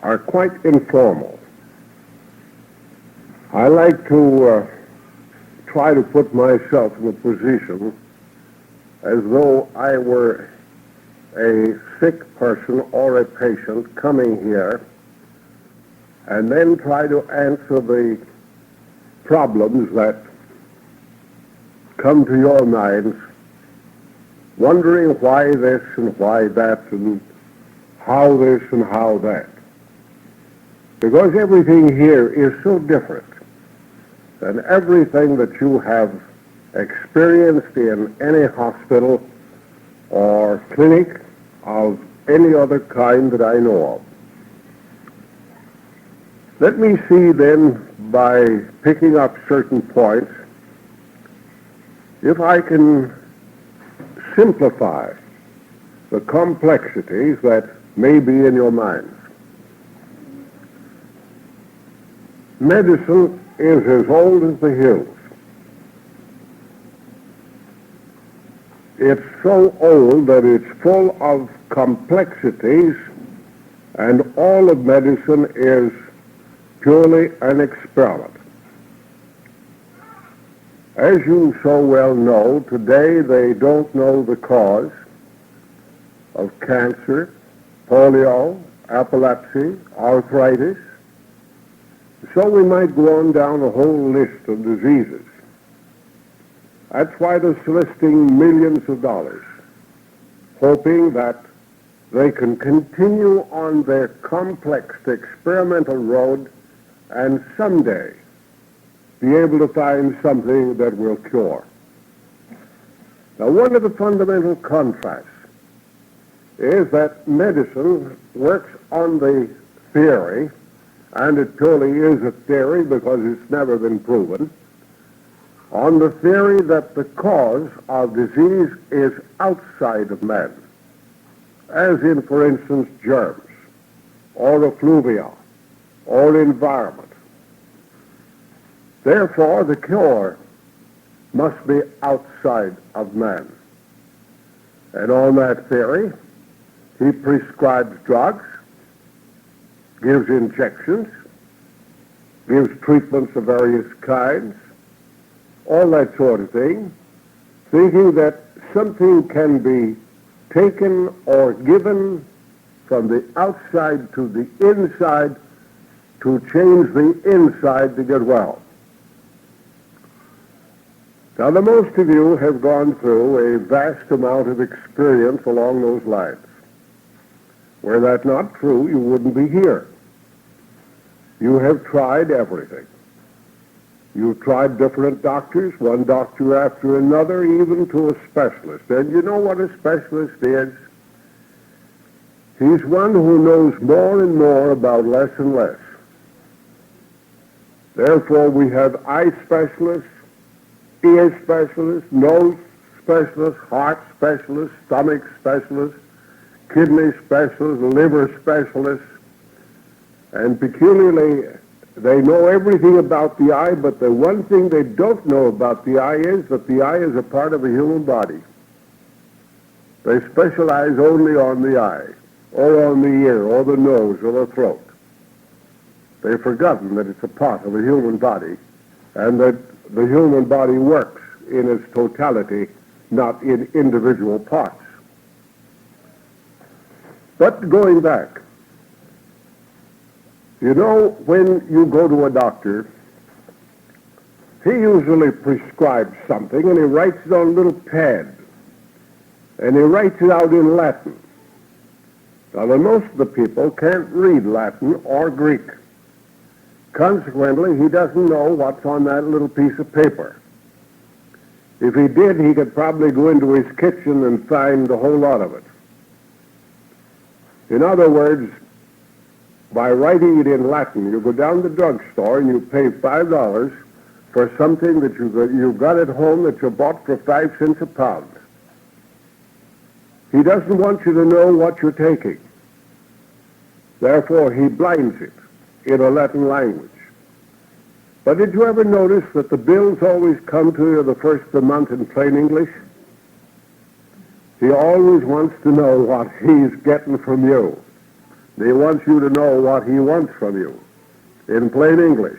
are quite informal. I like to try to put myself in a position as though I were a sick person or a patient coming here, and then try to answer the problems that come to your minds, wondering why this and why that and how this and how that. Because everything here is so different than everything that you have experienced in any hospital or clinic of any other kind that I know of. Let me see then, by picking up certain points, if I can simplify the complexities that may be in your minds. Medicine is as old as the hills. It's so old that it's full of complexities, and all of medicine is purely an experiment. As you so well know, today they don't know the cause of cancer, polio, epilepsy, arthritis. So we might go on down a whole list of diseases. That's why they're soliciting millions of dollars, hoping that they can continue on their complex experimental road and someday be able to find something that will cure. Now, one of the fundamental contrasts is that medicine works on the theory, and it purely is a theory because it's never been proven, on the theory that the cause of disease is outside of man, as in, for instance, germs, or effluvia, or environment. Therefore, the cure must be outside of man. And on that theory, he prescribes drugs, gives injections, gives treatments of various kinds, all that sort of thing, thinking that something can be taken or given from the outside to the inside to change the inside to get well. Now, the most of you have gone through a vast amount of experience along those lines. Were that not true, you wouldn't be here. You have tried everything. You've tried different doctors, one doctor after another, even to a specialist. And you know what a specialist is? He's one who knows more and more about less and less. Therefore, we have eye specialists, ear specialists, nose specialists, heart specialists, stomach specialists, kidney specialists, liver specialists, and peculiarly, they know everything about the eye, but the one thing they don't know about the eye is that the eye is a part of a human body. They specialize only on the eye, or on the ear, or the nose, or the throat. They've forgotten that it's a part of a human body, and that the human body works in its totality, not in individual parts. But going back, you know, when you go to a doctor, he usually prescribes something and he writes it on a little pad, and he writes it out in Latin. Now, most of the people can't read Latin or Greek. Consequently, he doesn't know what's on that little piece of paper. If he did, he could probably go into his kitchen and find a whole lot of it. In other words, by writing it in Latin, you go down to the drugstore and you pay $5 for something that you got at home that you bought for 5 cents a pound. He doesn't want you to know what you're taking. Therefore, he blinds it in a Latin language. But did you ever notice that the bills always come to you the first of the month in plain English? He always wants to know what he's getting from you. He wants you to know what he wants from you, in plain English.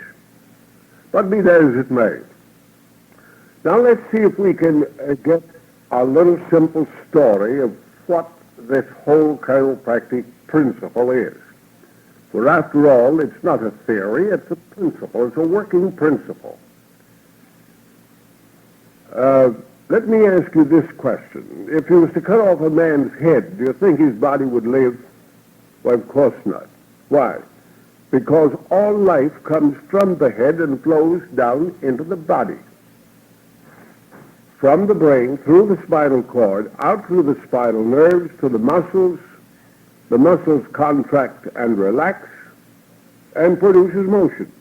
But be that as it may. Now let's see if we can get a little simple story of what this whole chiropractic principle is. For after all, it's not a theory, it's a principle, it's a working principle. Let me ask you this question. If you was to cut off a man's head, do you think his body would live? Well, of course not. Why? Because all life comes from the head and flows down into the body. From the brain, through the spinal cord, out through the spinal nerves to the muscles contract and relax and produces motion.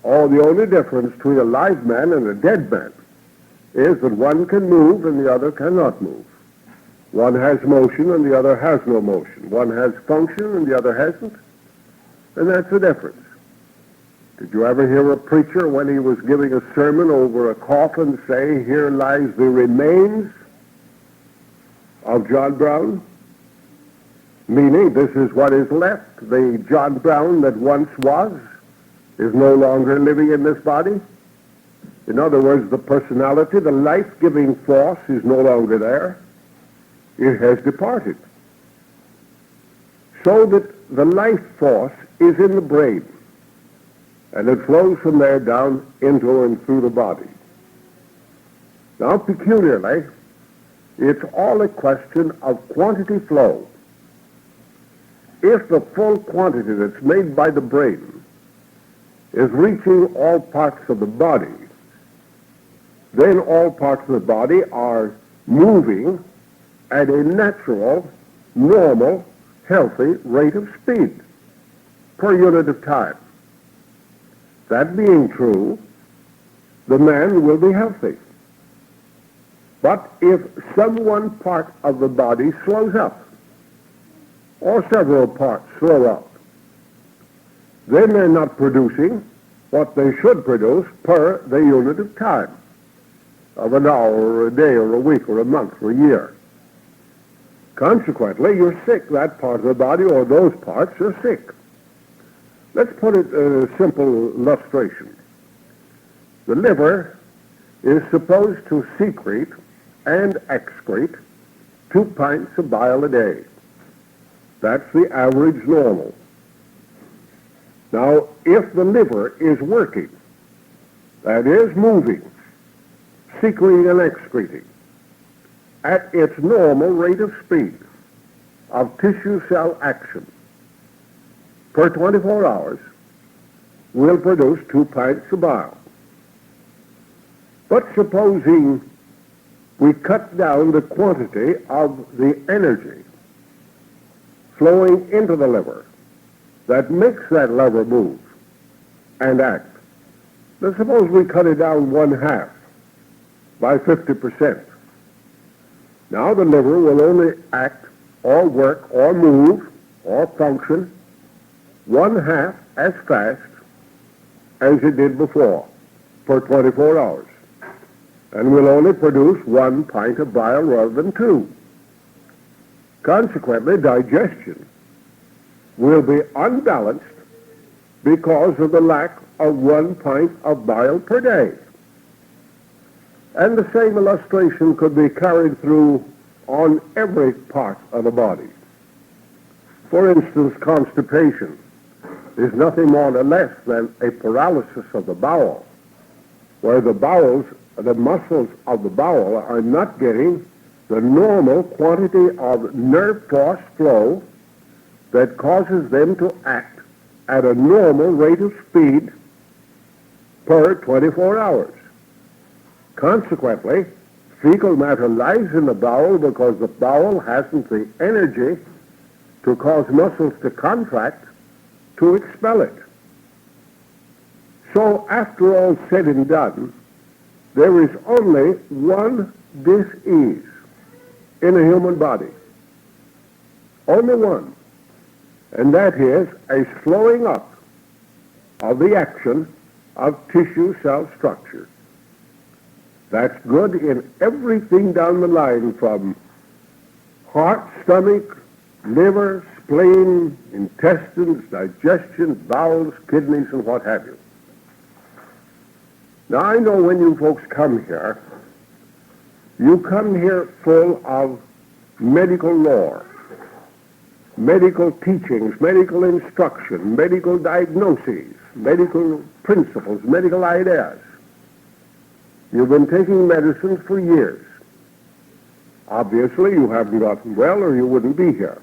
The only difference between a live man and a dead man is that one can move and the other cannot move. One has motion and the other has no motion. One has function and the other hasn't, and that's the difference. Did you ever hear a preacher when he was giving a sermon over a coffin say, "Here lies the remains of John Brown"? Meaning, this is what is left. The John Brown that once was is no longer living in this body. In other words, the personality, the life-giving force is no longer there. It has departed. So that the life force is in the brain, and it flows from there down into and through the body. Now, peculiarly, it's all a question of quantity flow. If the full quantity that's made by the brain is reaching all parts of the body, then all parts of the body are moving at a natural, normal, healthy rate of speed per unit of time. That being true, the man will be healthy. But if some one part of the body slows up, or several parts slow up, then they're not producing what they should produce per the unit of time, of an hour or a day or a week or a month or a year. Consequently, you're sick. That part of the body or those parts are sick. Let's put it in a simple illustration. The liver is supposed to secrete and excrete 2 pints of bile a day. That's the average normal. Now, if the liver is working, that is moving, secreting and excreting, at its normal rate of speed of tissue cell action per 24 hours, will produce 2 pints of bile. But supposing we cut down the quantity of the energy flowing into the liver that makes that liver move and act. Let's suppose we cut it down 1/2 by 50%. Now the liver will only act or work or move or function 1/2 as fast as it did before for 24 hours, and will only produce 1 pint of bile rather than 2. Consequently, digestion will be unbalanced because of the lack of 1 pint of bile per day. And the same illustration could be carried through on every part of the body. For instance, constipation is nothing more or less than a paralysis of the bowel, where the muscles of the bowel are not getting the normal quantity of nerve force flow that causes them to act at a normal rate of speed per 24 hours. Consequently, fecal matter lies in the bowel because the bowel hasn't the energy to cause muscles to contract to expel it. So after all said and done, there is only one dis-ease in a human body. Only one. And that is a slowing up of the action of tissue cell structure. That's good in everything down the line, from heart, stomach, liver, spleen, intestines, digestion, bowels, kidneys, and what have you. Now, I know when you folks come here, you come here full of medical lore, medical teachings, medical instruction, medical diagnoses, medical principles, medical ideas. You've been taking medicines for years. Obviously, you haven't gotten well or you wouldn't be here.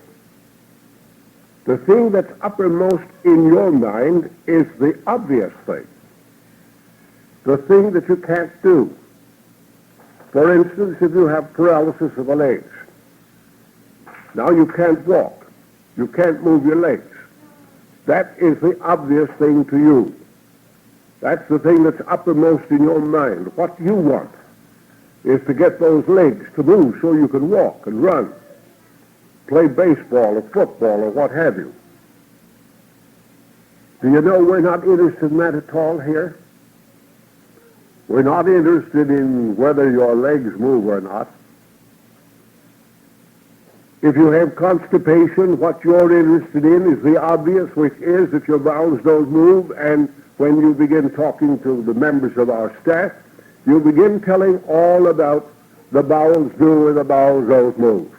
The thing that's uppermost in your mind is the obvious thing, the thing that you can't do. For instance, if you have paralysis of the legs, now you can't walk, you can't move your legs. That is the obvious thing to you. That's the thing that's uppermost in your mind. What you want is to get those legs to move so you can walk and run, play baseball or football or what have you. Do you know we're not interested in that at all here? We're not interested in whether your legs move or not. If you have constipation, what you're interested in is the obvious, which is that your bowels don't move, and when you begin talking to the members of our staff, you begin telling all about the bowels do and the bowels don't move.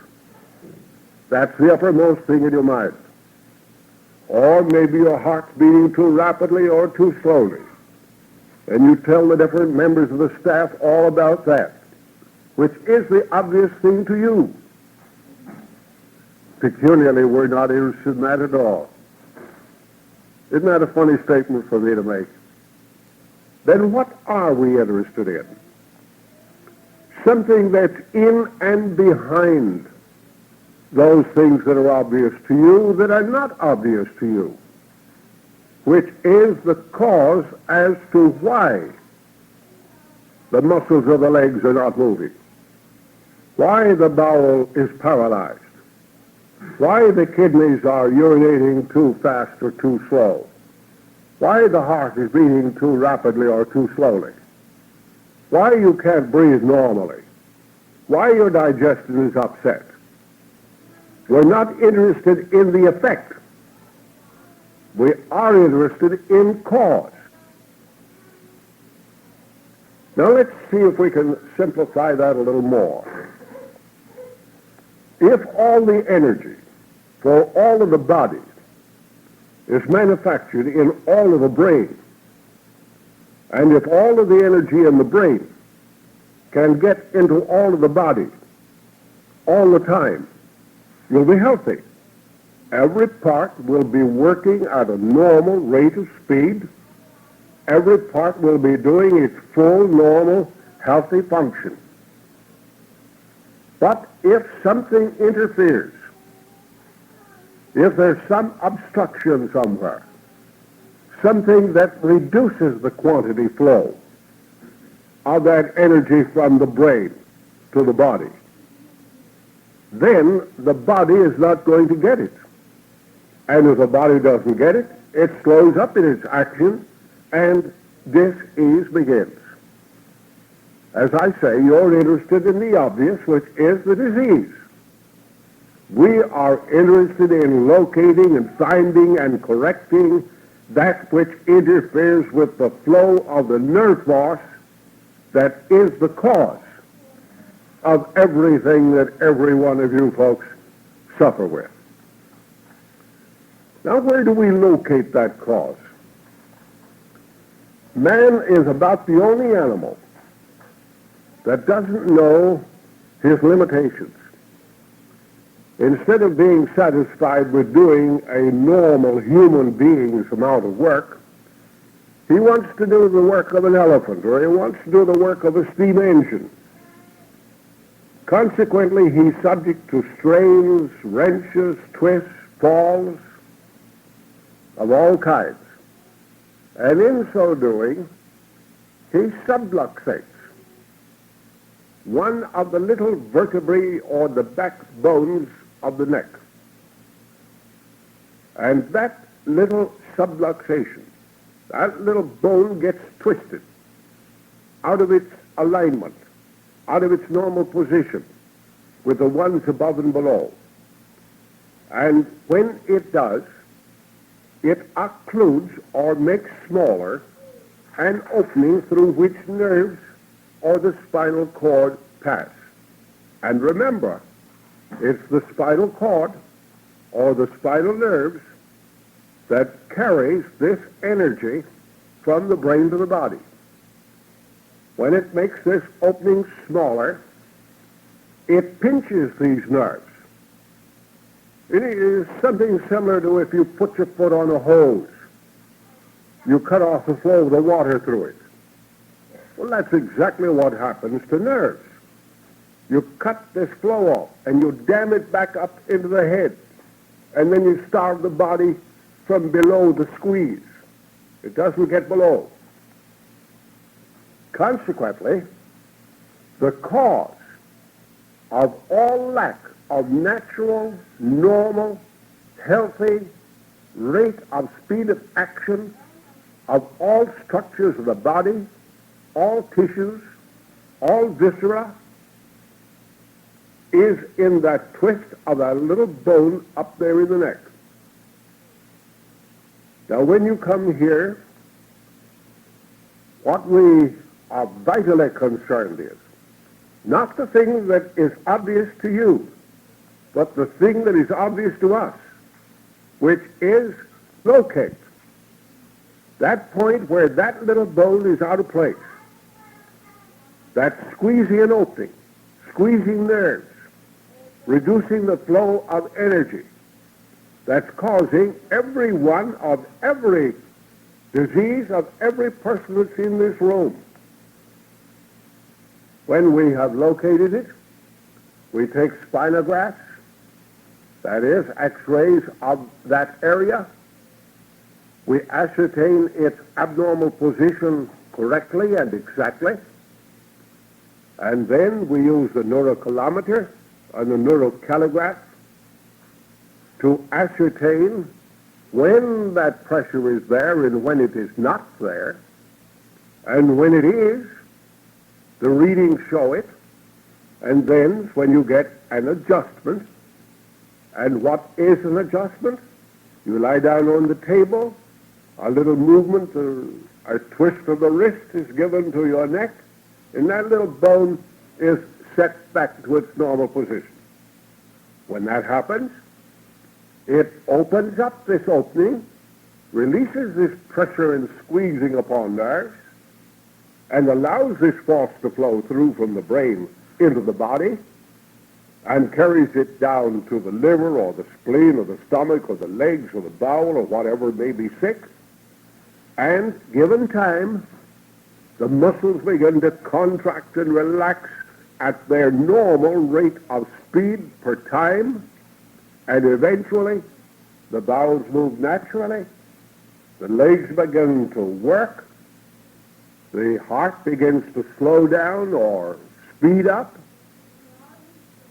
That's the uppermost thing in your mind. Or maybe your heart's beating too rapidly or too slowly. And you tell the different members of the staff all about that, which is the obvious thing to you. Peculiarly, we're not interested in that at all. Isn't that a funny statement for me to make? Then what are we interested in? Something that's in and behind those things that are obvious to you that are not obvious to you, which is the cause as to why the muscles of the legs are not moving, why the bowel is paralyzed, why the kidneys are urinating too fast or too slow, why the heart is beating too rapidly or too slowly, why you can't breathe normally, why your digestion is upset. We're not interested in the effect. We are interested in cause. Now let's see if we can simplify that a little more. If all the energy for all of the body is manufactured in all of the brain, and if all of the energy in the brain can get into all of the body all the time, you'll be healthy. Every part will be working at a normal rate of speed. Every part will be doing its full, normal, healthy function. But if something interferes, if there's some obstruction somewhere, something that reduces the quantity flow of that energy from the brain to the body, then the body is not going to get it. And if the body doesn't get it, it slows up in its action, and dis-ease begins. As I say, you're interested in the obvious, which is the disease. We are interested in locating and finding and correcting that which interferes with the flow of the nerve force that is the cause of everything that every one of you folks suffer with. Now, where do we locate that cause? Man is about the only animal that doesn't know his limitations. Instead of being satisfied with doing a normal human being's amount of work, he wants to do the work of an elephant, or he wants to do the work of a steam engine. Consequently, he's subject to strains, wrenches, twists, falls of all kinds. And in so doing, he subluxates one of the little vertebrae or the backbones of the neck. And that little subluxation, that little bone gets twisted out of its alignment, out of its normal position with the ones above and below. And when it does, it occludes or makes smaller an opening through which nerves or the spinal cord pass. And remember, it's the spinal cord or the spinal nerves that carries this energy from the brain to the body. When it makes this opening smaller, it pinches these nerves. It is something similar to if you put your foot on a hose. You cut off the flow of the water through it. Well, that's exactly what happens to nerves. You cut this flow off, and you dam it back up into the head, and then you starve the body from below the squeeze. It doesn't get below. Consequently, the cause of all lack of natural, normal, healthy rate of speed of action of all structures of the body, all tissues, all viscera, is in that twist of that little bone up there in the neck. Now, when you come here, what we are vitally concerned is not the thing that is obvious to you, but the thing that is obvious to us, which is locate that point where that little bone is out of place, that squeezing and opening, squeezing nerves, reducing the flow of energy that's causing every one of every disease of every person that's in this room. When we have located it, we take spinographs, that is, x-rays of that area. We ascertain its abnormal position correctly and exactly, and then we use the neurocalorimeter and the neurocalligraph to ascertain when that pressure is there and when it is not there. And when it is, the readings show it. And then when you get an adjustment, and what is an adjustment? You lie down on the table, a little movement, a twist of the wrist is given to your neck, and that little bone is set back to its normal position. When that happens, it opens up this opening, releases this pressure and squeezing upon nerves, and allows this force to flow through from the brain into the body, and carries it down to the liver or the spleen or the stomach or the legs or the bowel or whatever may be sick. And given time, the muscles begin to contract and relax at their normal rate of speed per time, and eventually the bowels move naturally, the legs begin to work, the heart begins to slow down or speed up,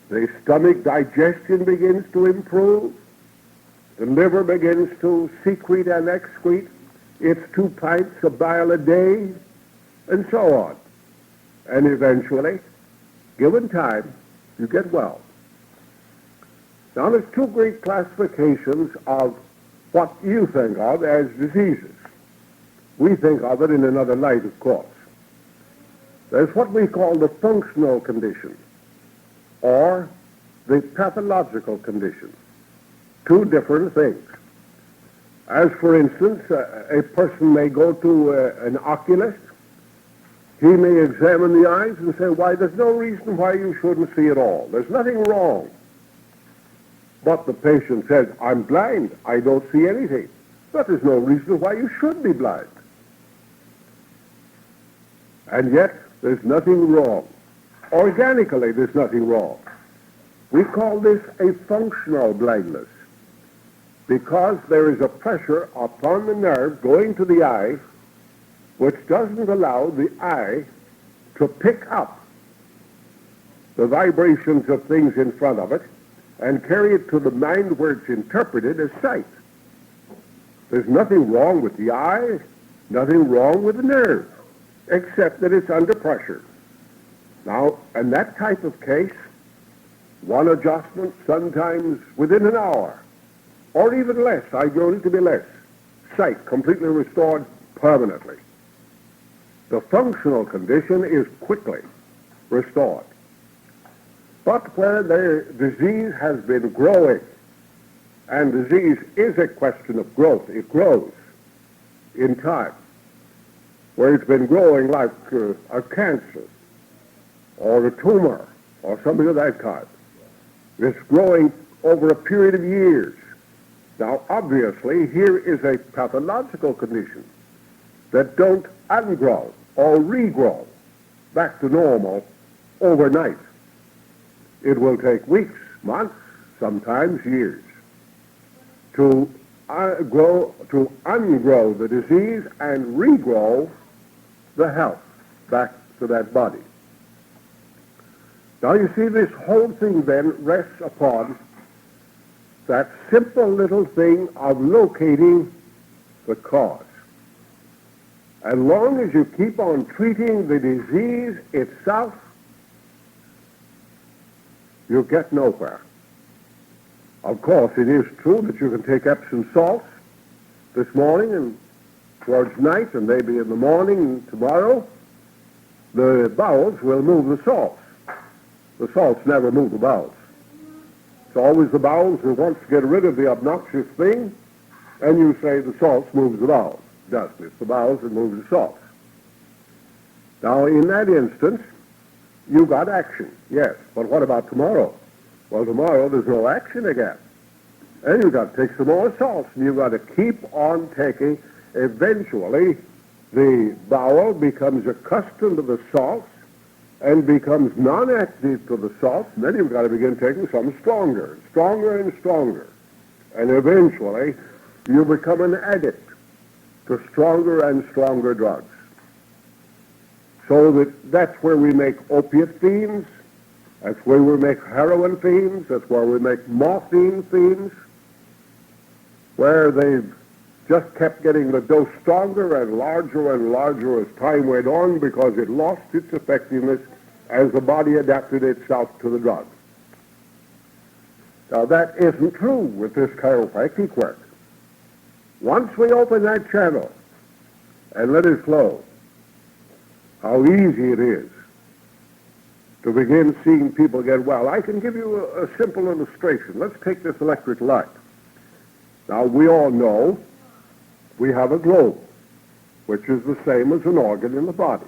the stomach digestion begins to improve, the liver begins to secrete and excrete its 2 pints of bile a day, and so on. And eventually, given time, you get well. Now, there's 2 great classifications of what you think of as diseases. We think of it in another light, of course. There's what we call the functional condition, or the pathological condition. 2 different things. As, for instance, a person may go to an oculist. He may examine the eyes and say, why, there's no reason why you shouldn't see at all. There's nothing wrong. But the patient says, I'm blind. I don't see anything. But there's no reason why you should be blind. And yet, there's nothing wrong. Organically, there's nothing wrong. We call this a functional blindness, because there is a pressure upon the nerve going to the eye which doesn't allow the eye to pick up the vibrations of things in front of it and carry it to the mind where it's interpreted as sight. There's nothing wrong with the eye, nothing wrong with the nerve, except that it's under pressure. Now, in that type of case, one adjustment, sometimes within an hour, or even less. I know it to be less. Sight completely restored permanently. The functional condition is quickly restored. But where the disease has been growing, and disease is a question of growth, it grows in time, where it's been growing like a cancer or a tumor or something of that kind. It's growing over a period of years. Now, obviously, here is a pathological condition that don't ungrow or regrow back to normal overnight. It will take weeks, months, sometimes years to ungrow the disease and regrow the health back to that body. Now you see, this whole thing then rests upon that simple little thing of locating the cause. As long as you keep on treating the disease itself, you get nowhere. Of course, it is true that you can take Epsom salts this morning and towards night, and maybe in the morning and tomorrow, the bowels will move the salts. The salts never move the bowels. It's always the bowels who wants to get rid of the obnoxious thing, and you say the salts moves the bowels. It doesn't. It's the bowels that move the salts. Now, in that instance, you got action, yes. But what about tomorrow? Well, tomorrow there's no action again. And you've got to take some more salts, and you've got to keep on taking. Eventually, the bowel becomes accustomed to the salts and becomes non-active to the salts, and then you've got to begin taking some stronger, stronger and stronger. And eventually, you become an addict to stronger and stronger drugs. So that's where we make opiate fiends, that's where we make heroin fiends, that's where we make morphine fiends, where they've just kept getting the dose stronger and larger as time went on because it lost its effectiveness as the body adapted itself to the drug. Now that isn't true with this chiropractic work. Once we open that channel and let it flow, how easy it is to begin seeing people get well. I can give you a simple illustration. Let's take this electric light. Now, we all know we have a globe, which is the same as an organ in the body.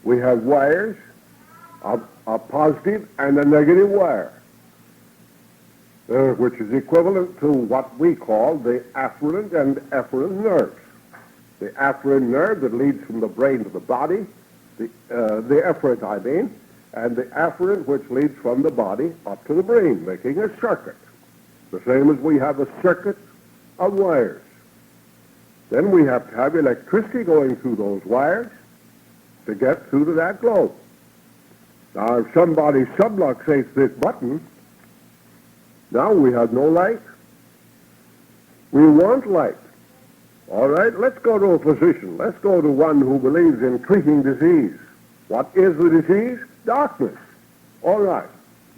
We have wires, a positive and a negative wire, which is equivalent to what we call the afferent and efferent nerves. The afferent nerve that leads from the brain to the body, the efferent I mean, and the afferent which leads from the body up to the brain, making a circuit. The same as we have a circuit of wires. Then we have to have electricity going through those wires to get through to that globe. Now, if somebody subluxates this button, now we have no light. We want light. All right, let's go to a physician. Let's go to one who believes in treating disease. What is the disease? Darkness. All right.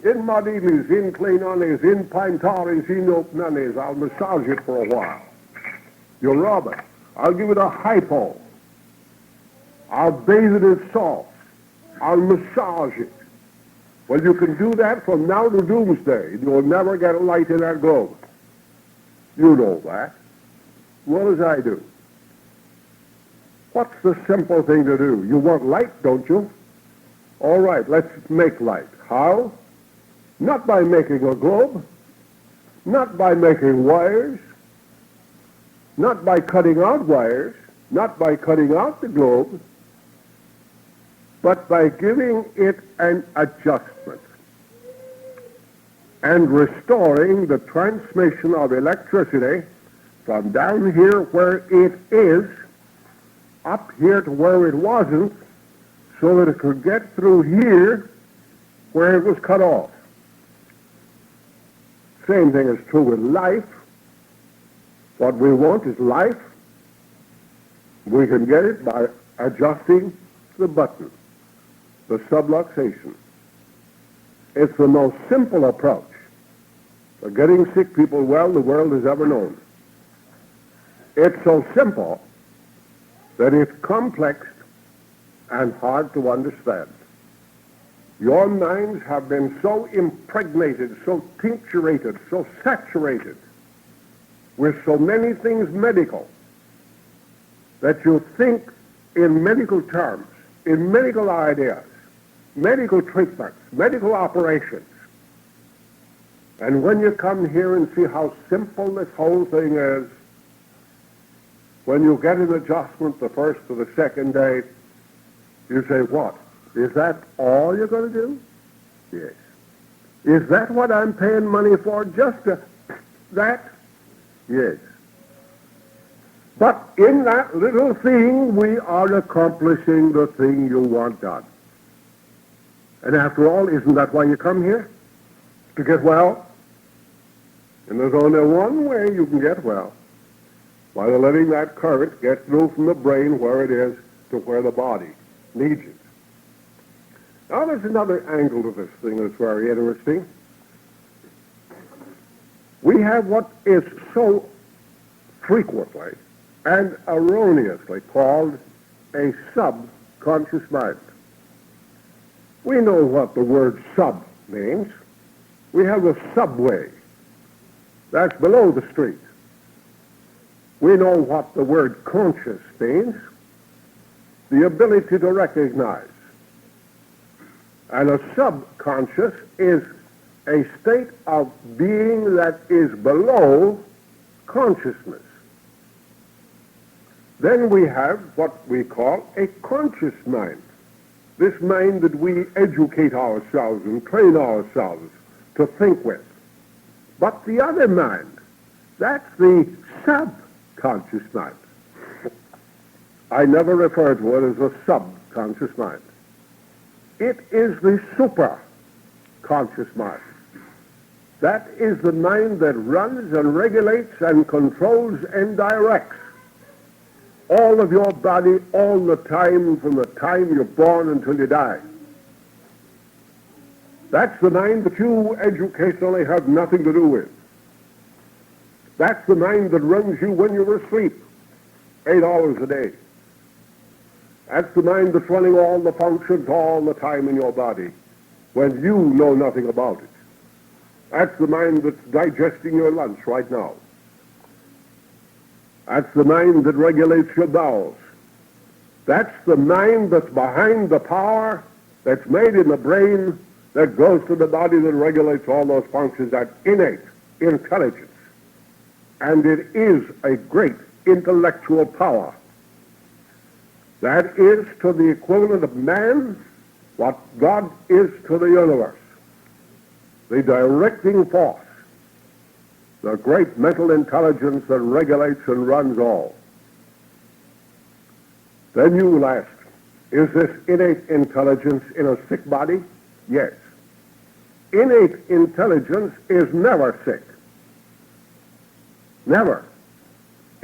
In Madilis, in Klenonis, in Pintaris, in Opnanis, I'll massage it for a while. You'll rub it. I'll give it a hypo. I'll bathe it in salt. I'll massage it. Well, you can do that from now to doomsday. You'll never get a light in that globe. You know that. Well as I do. What's the simple thing to do? You want light, don't you? All right, let's make light. How? Not by making a globe, not by making wires, not by cutting out wires, not by cutting out the globe, but by giving it an adjustment and restoring the transmission of electricity from down here where it is up here to where it wasn't, so that it could get through here where it was cut off. Same thing is true with life. What we want is life. We can get it by adjusting the button, the subluxation. It's the most simple approach. for getting sick people well the world has ever known. It's so simple that it's complex and hard to understand. Your minds have been so impregnated, so tincturated, so saturated with so many things medical that you think in medical terms, in medical ideas, medical treatments, medical operations. And when you come here and see how simple this whole thing is, when you get an adjustment the first or the second day, you say, what? Is that all you're going to do? Yes. Is that what I'm paying money for? Just that? Yes. But in that little thing, we are accomplishing the thing you want done. And after all, isn't that why you come here? To get well? And there's only one way you can get well. By letting that current get through from the brain where it is to where the body needs it. Now there's another angle to this thing that's very interesting. We have what is so frequently and erroneously called a subconscious mind. We know what the word sub means. We have a subway. That's below the street. We know what the word conscious means. The ability to recognize. And a subconscious is a state of being that is below consciousness. Then we have what we call a conscious mind. This mind that we educate ourselves and train ourselves to think with. But the other mind, that's the subconscious mind. I never refer to it as a subconscious mind. It is the superconscious mind. That is the mind that runs and regulates and controls and directs all of your body all the time from the time you're born until you die. That's the mind that you educationally have nothing to do with. That's the mind that runs you when you're asleep, 8 hours a day. That's the mind that's running all the functions all the time in your body when you know nothing about it. That's the mind that's digesting your lunch right now. That's the mind that regulates your bowels. That's the mind that's behind the power that's made in the brain that goes to the body that regulates all those functions, that innate intelligence. And it is a great intellectual power. That is to the equivalent of man what God is to the universe. The directing force, the great mental intelligence that regulates and runs all. Then you will ask, is this innate intelligence in a sick body? Yes. Innate intelligence is never sick. Never.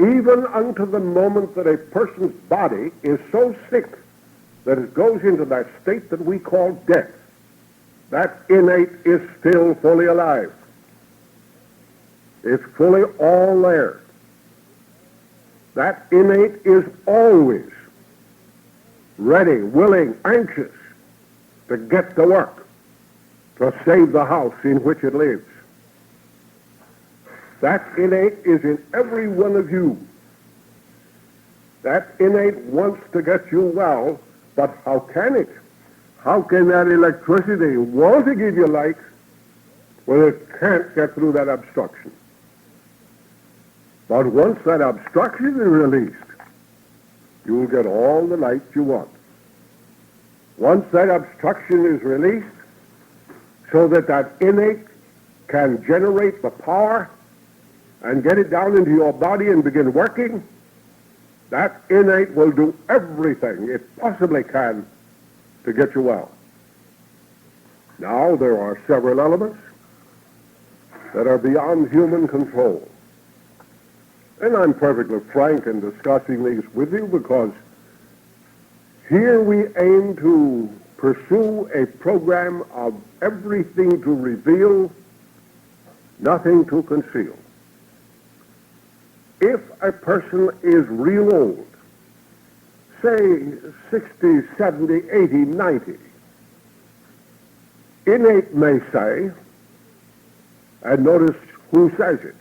Even unto the moment that a person's body is so sick that it goes into that state that we call death. That innate is still fully alive. It's fully all there. That innate is always ready, willing, anxious to get to work, to save the house in which it lives. That innate is in every one of you. That innate wants to get you well, but how can it? How can that electricity want to give you light when it can't get through that obstruction? But once that obstruction is released, you will get all the light you want. Once that obstruction is released, so that that innate can generate the power and get it down into your body and begin working, that innate will do everything it possibly can to get you well. Now, there are several elements that are beyond human control. And I'm perfectly frank in discussing these with you because here we aim to pursue a program of everything to reveal nothing to conceal. If a person is real old, say 60, 70, 80, 90, innate may say, and notice who says it,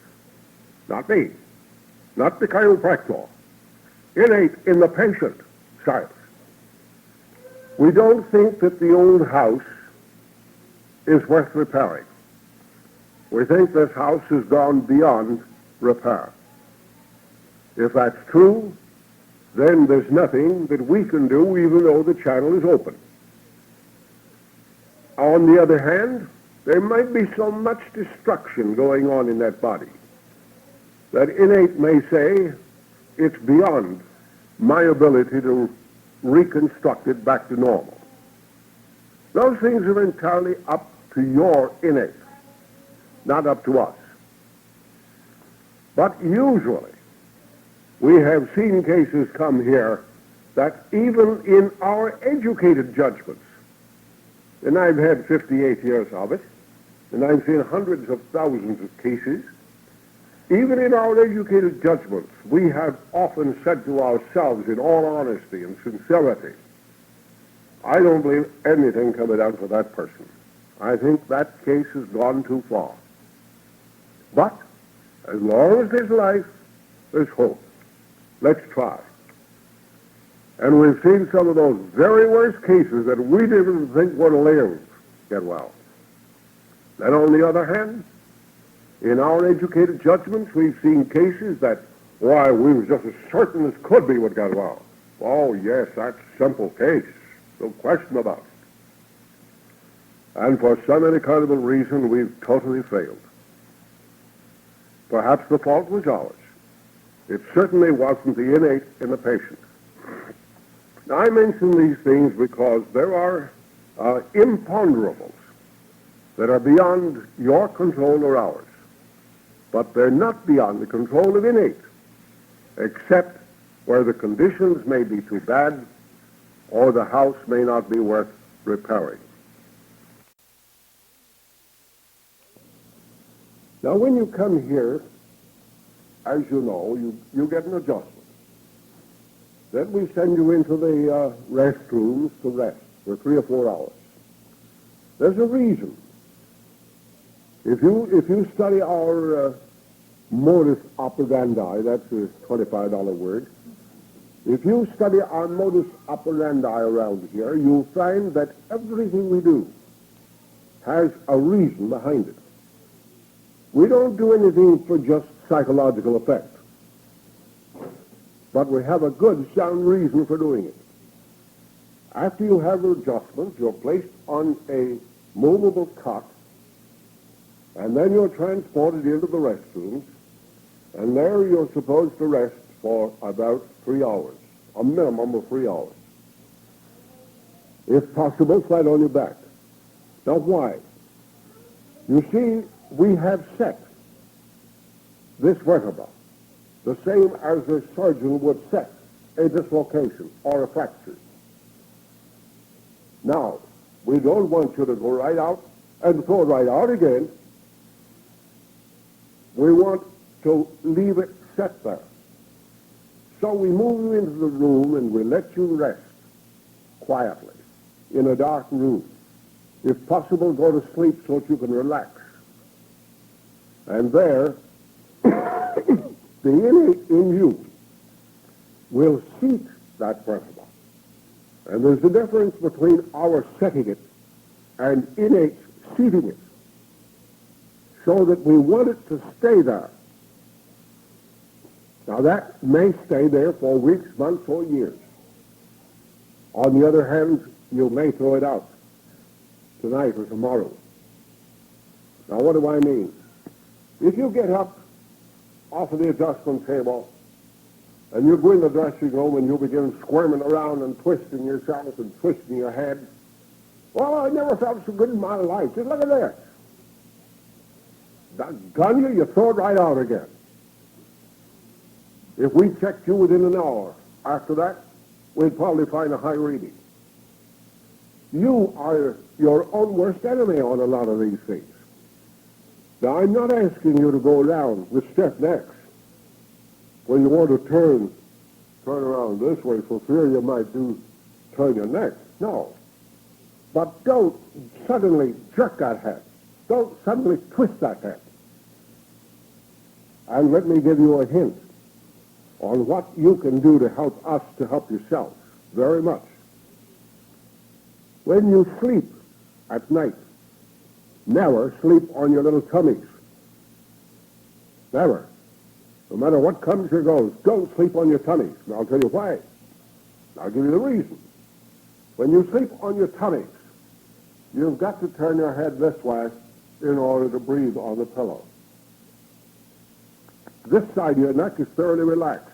not me, not the chiropractor, innate in the patient says, we don't think that the old house is worth repairing. We think this house has gone beyond repair. If that's true, then there's nothing that we can do even though the channel is open. On the other hand, there might be so much destruction going on in that body that innate may say it's beyond my ability to reconstruct it back to normal. Those things are entirely up to your innate, not up to us. But usually, we have seen cases come here that even in our educated judgments, and I've had 58 years of it, and I've seen hundreds of thousands of cases, even in our educated judgments, we have often said to ourselves in all honesty and sincerity, I don't believe anything can be done for that person. I think that case has gone too far. But as long as there's life, there's hope. Let's try. And we've seen some of those very worst cases that we didn't think would live get well. Then on the other hand, in our educated judgments, we've seen cases that, why, we were just as certain as could be would get well. Oh, yes, that's a simple case. No question about it. And for some incredible reason, we've totally failed. Perhaps the fault was ours. It certainly wasn't the innate in the patient. Now, I mention these things because there are imponderables that are beyond your control or ours. But they're not beyond the control of innate, except where the conditions may be too bad or the house may not be worth repairing. Now, when you come here, as you know, you get an adjustment. Then we send you into the restrooms to rest for 3 or 4 hours. There's a reason. If you study our modus operandi, that's a $25 word. If you study our modus operandi around here, you'll find that everything we do has a reason behind it. We don't do anything for just psychological effect, but we have a good, sound reason for doing it. After you have adjustments, you're placed on a movable cot, and then you're transported into the restrooms, and there you're supposed to rest for about 3 hours, a minimum of 3 hours. If possible, slide on your back. Now, why? You see, we have set this vertebra the same as a surgeon would set a dislocation or a fracture. Now, we don't want you to go right out and throw it right out again. We want to leave it set there. So we move you into the room and we let you rest quietly in a dark room. If possible, go to sleep so that you can relax. And there, the innate in you will seat that vertebra. And there's a difference between our setting it and innate seating it, so that we want it to stay there. Now that may stay there for weeks, months, or years. On the other hand, you may throw it out tonight or tomorrow. Now what do I mean? If you get up off of the adjustment table and you go in the dressing room and you begin squirming around and twisting yourself and twisting your head, well, I never felt so good in my life. Just look at this. Doggone you, you throw it right out again. If we checked you within an hour after that, we'd probably find a high reading. You are your own worst enemy on a lot of these things. Now, I'm not asking you to go down with stiff necks when you want to turn around this way for fear you might turn your neck. No. But don't suddenly jerk that head. Don't suddenly twist that head. And let me give you a hint on what you can do to help us to help yourself very much. When you sleep at night, never sleep on your little tummies. Never. No matter what comes or goes, don't sleep on your tummies. And I'll tell you why. I'll give you the reason. When you sleep on your tummies, you've got to turn your head this way in order to breathe on the pillow. This side of your neck is thoroughly relaxed.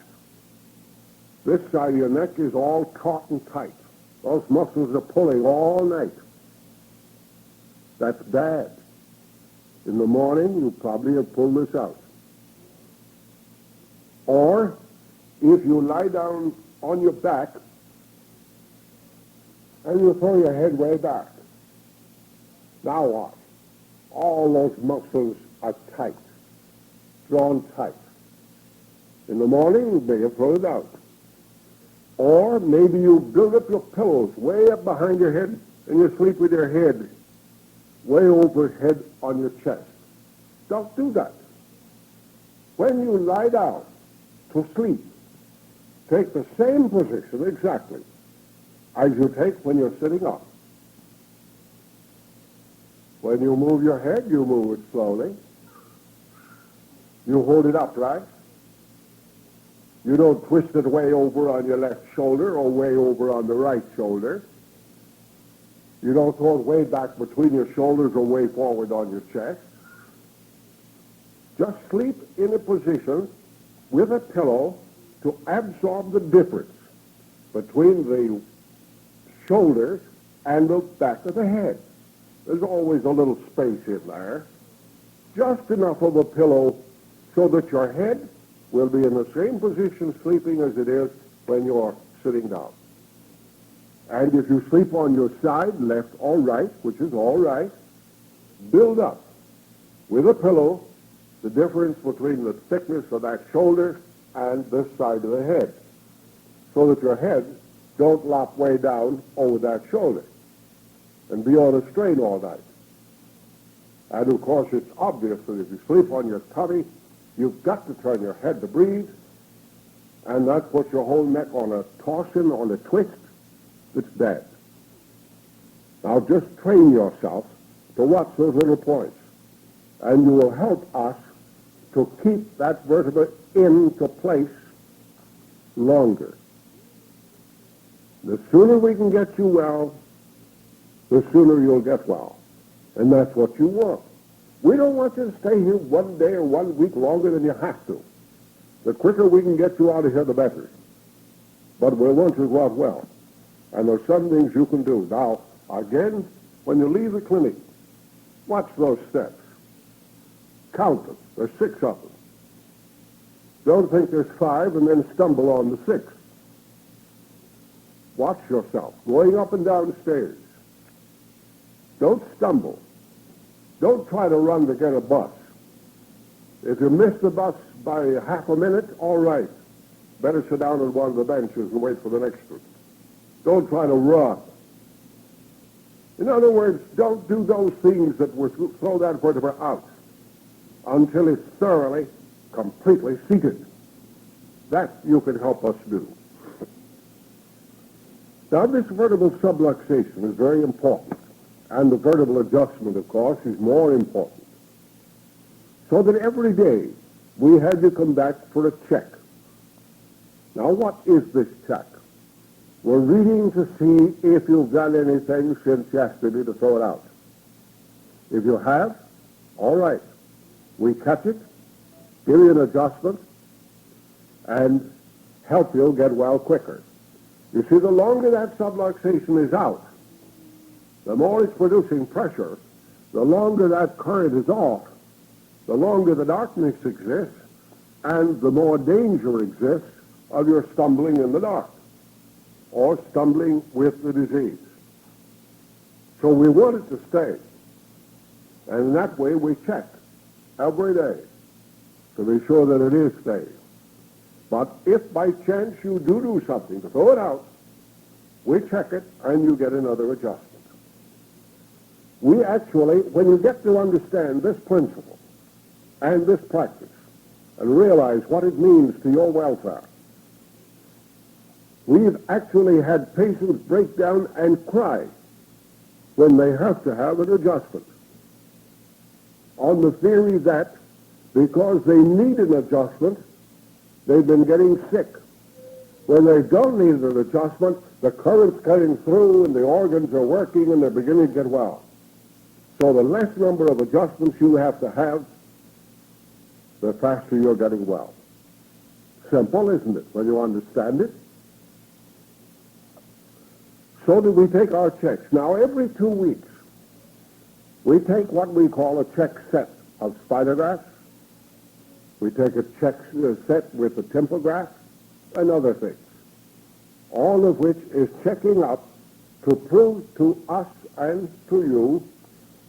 This side of your neck is all taut and tight. Those muscles are pulling all night. That's bad. In the morning, you probably have pulled this out. Or, if you lie down on your back and you throw your head way back, now what? All those muscles are tight, drawn tight. In the morning, you may have thrown it out. Or maybe you build up your pillows way up behind your head and you sleep with your head way overhead on your chest. Don't do that. When you lie down to sleep, take the same position exactly as you take when you're sitting up. When you move your head, you move it slowly. You hold it upright. You don't twist it way over on your left shoulder or way over on the right shoulder. You don't throw it way back between your shoulders or way forward on your chest. Just sleep in a position with a pillow to absorb the difference between the shoulders and the back of the head. There's always a little space in there. Just enough of a pillow so that your head will be in the same position sleeping as it is when you're sitting down. And if you sleep on your side, left or right, which is all right, build up with a pillow the difference between the thickness of that shoulder and this side of the head, so that your head don't lop way down over that shoulder and be on a strain all night. And of course, it's obvious that if you sleep on your tummy, you've got to turn your head to breathe, and that puts your whole neck on a torsion, on a twist. It's bad. Now just train yourself to watch those little points, and you will help us to keep that vertebra into place longer. The sooner we can get you well, the sooner you'll get well. And that's what you want. We don't want you to stay here 1 day or 1 week longer than you have to. The quicker we can get you out of here, the better. But we want you to go out well. And there's some things you can do. Now, again, when you leave the clinic, watch those steps. Count them. There's 6 of them. Don't think there's 5 and then stumble on the 6th. Watch yourself, going up and down stairs. Don't stumble. Don't try to run to get a bus. If you miss the bus by half a minute, all right. Better sit down on one of the benches and wait for the next one. Don't try to run. In other words, don't do those things that will throw that vertebra out until it's thoroughly, completely seated. That you can help us do. Now, this vertebral subluxation is very important, and the vertebral adjustment, of course, is more important. So that every day we have you come back for a check. Now, what is this check? We're reading to see if you've done anything since yesterday to throw it out. If you have, all right. We catch it, give you an adjustment, and help you get well quicker. You see, the longer that subluxation is out, the more it's producing pressure, the longer that current is off, the longer the darkness exists, and the more danger exists of your stumbling in the dark or stumbling with the disease. So we want it to stay. And in that way we check. every day to be sure that it is staying. But if by chance you do something to throw it out, we check it and you get another adjustment. We actually, when you get to understand this principle and this practice and realize what it means to your welfare, we've actually had patients break down and cry when they have to have an adjustment on the theory that because they need an adjustment, they've been getting sick. When they don't need an adjustment, the current's cutting through and the organs are working and they're beginning to get well. So the less number of adjustments you have to have, the faster you're getting well. Simple, isn't it, when you understand it? So do we take our checks. Now, every 2 weeks, we take what we call a check set of spirographs. We take a check set with a tempograph and other things, all of which is checking up to prove to us and to you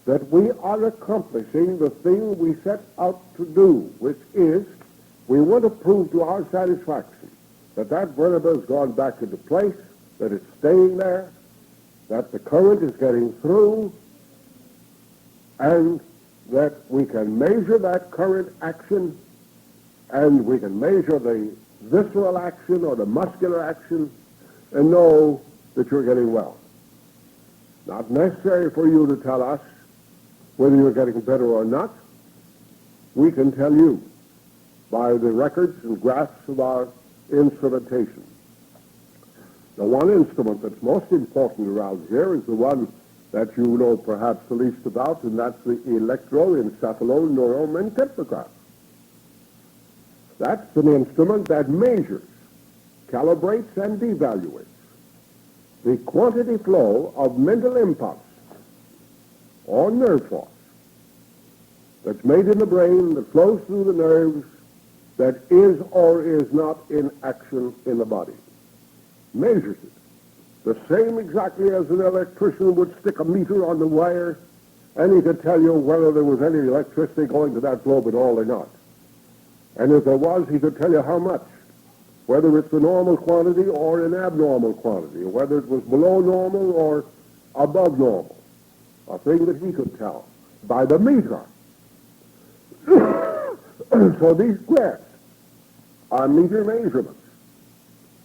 that we are accomplishing the thing we set out to do, which is we want to prove to our satisfaction that that vertebra has gone back into place, that it's staying there, that the current is getting through, and that we can measure that current action, and we can measure the visceral action or the muscular action, and know that you're getting well. Not necessary for you to tell us whether you're getting better or not. We can tell you by the records and graphs of our instrumentation. The one instrument that's most important around here is the one that you know perhaps the least about, and that's the electroencephaloneuromentograph. That's an instrument that measures, calibrates, and devaluates the quantity flow of mental impulse or nerve force that's made in the brain, that flows through the nerves, that is or is not in action in the body. Measures it. The same exactly as an electrician would stick a meter on the wire and he could tell you whether there was any electricity going to that globe at all or not. And if there was, he could tell you how much, whether it's a normal quantity or an abnormal quantity, or whether it was below normal or above normal. A thing that he could tell by the meter. So these graphs are meter measurements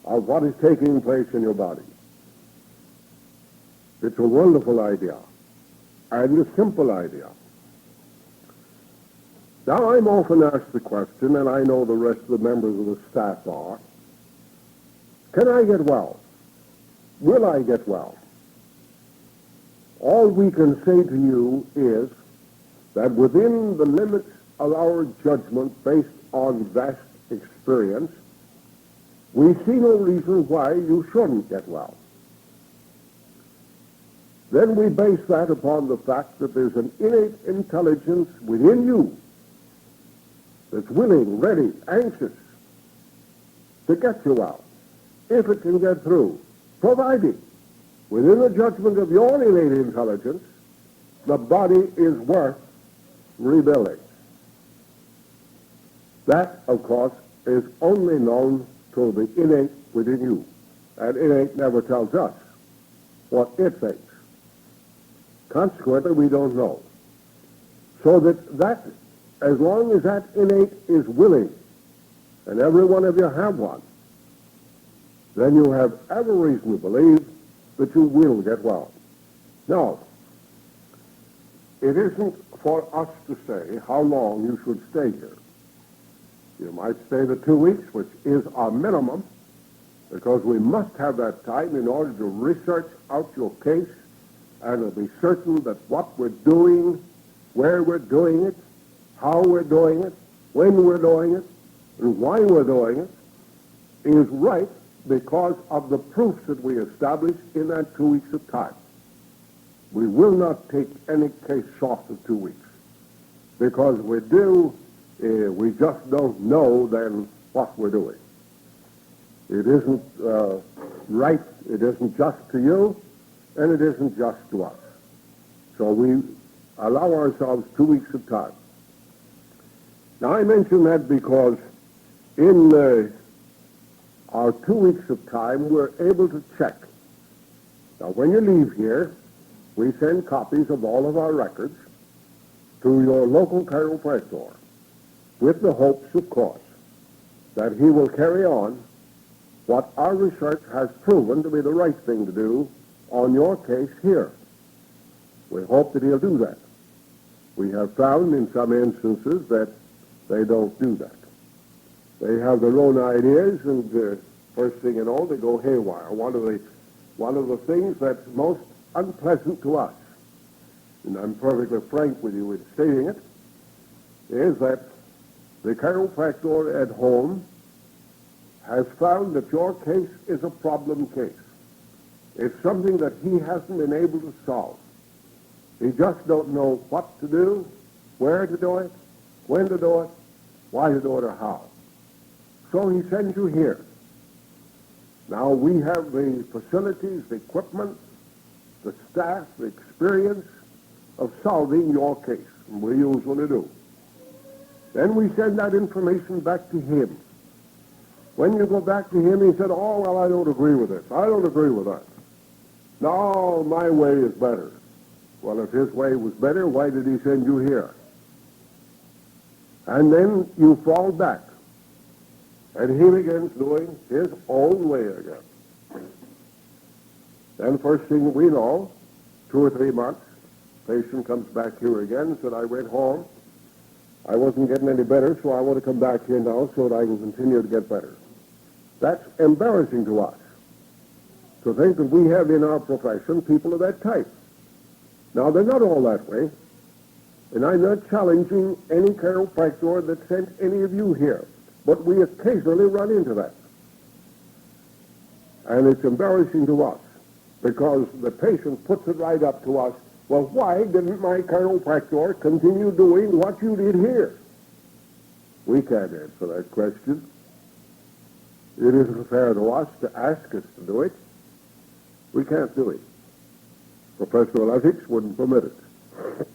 of what is taking place in your body. It's a wonderful idea and a simple idea. Now, I'm often asked the question, and I know the rest of the members of the staff are, can I get well? Will I get well? All we can say to you is that within the limits of our judgment based on vast experience, we see no reason why you shouldn't get well. Then we base that upon the fact that there's an innate intelligence within you that's willing, ready, anxious to get you well, if it can get through, providing, within the judgment of your innate intelligence, the body is worth rebuilding. That, of course, is only known to the innate within you. And innate never tells us what it thinks. Consequently, we don't know. So that as long as that innate is willing, and every one of you have one, then you have every reason to believe that you will get well. Now, it isn't for us to say how long you should stay here. You might stay the 2 weeks, which is our minimum, because we must have that time in order to research out your case and to be certain that what we're doing, where we're doing it, how we're doing it, when we're doing it, and why we're doing it, is right because of the proofs that we establish in that 2 weeks of time. We will not take any case short of 2 weeks, because we do, we just don't know then what we're doing. It isn't right, it isn't just to you, and it isn't just to us. So we allow ourselves 2 weeks of time. Now, I mention that because in our 2 weeks of time, we're able to check. Now, when you leave here, we send copies of all of our records to your local chiropractor with the hopes, of course, that he will carry on what our research has proven to be the right thing to do on your case here. We hope that he'll do that. We have found in some instances that they don't do that. They have their own ideas, and first thing you know, they go haywire. One of the things that's most unpleasant to us, and I'm perfectly frank with you in stating it, is that the chiropractor at home has found that your case is a problem case. It's something that he hasn't been able to solve. He just don't know what to do, where to do it, when to do it, why to do it, or how. So he sends you here. Now we have the facilities, the equipment, the staff, the experience of solving your case, and we usually do. Then we send that information back to him. When you go back to him, he said, oh, well, I don't agree with this. I don't agree with that. No, my way is better. Well, if his way was better, why did he send you here? And then you fall back, and he begins doing his own way again. Then first thing we know, 2 or 3 months, patient comes back here again and said, I went home. I wasn't getting any better, so I want to come back here now so that I can continue to get better. That's embarrassing to us, to think that we have in our profession people of that type. Now, they're not all that way, and I'm not challenging any chiropractor that sent any of you here, but we occasionally run into that. And it's embarrassing to us, because the patient puts it right up to us, well, why didn't my chiropractor continue doing what you did here? We can't answer that question. It isn't fair to us to ask us to do it. We can't do it. Professional ethics wouldn't permit it.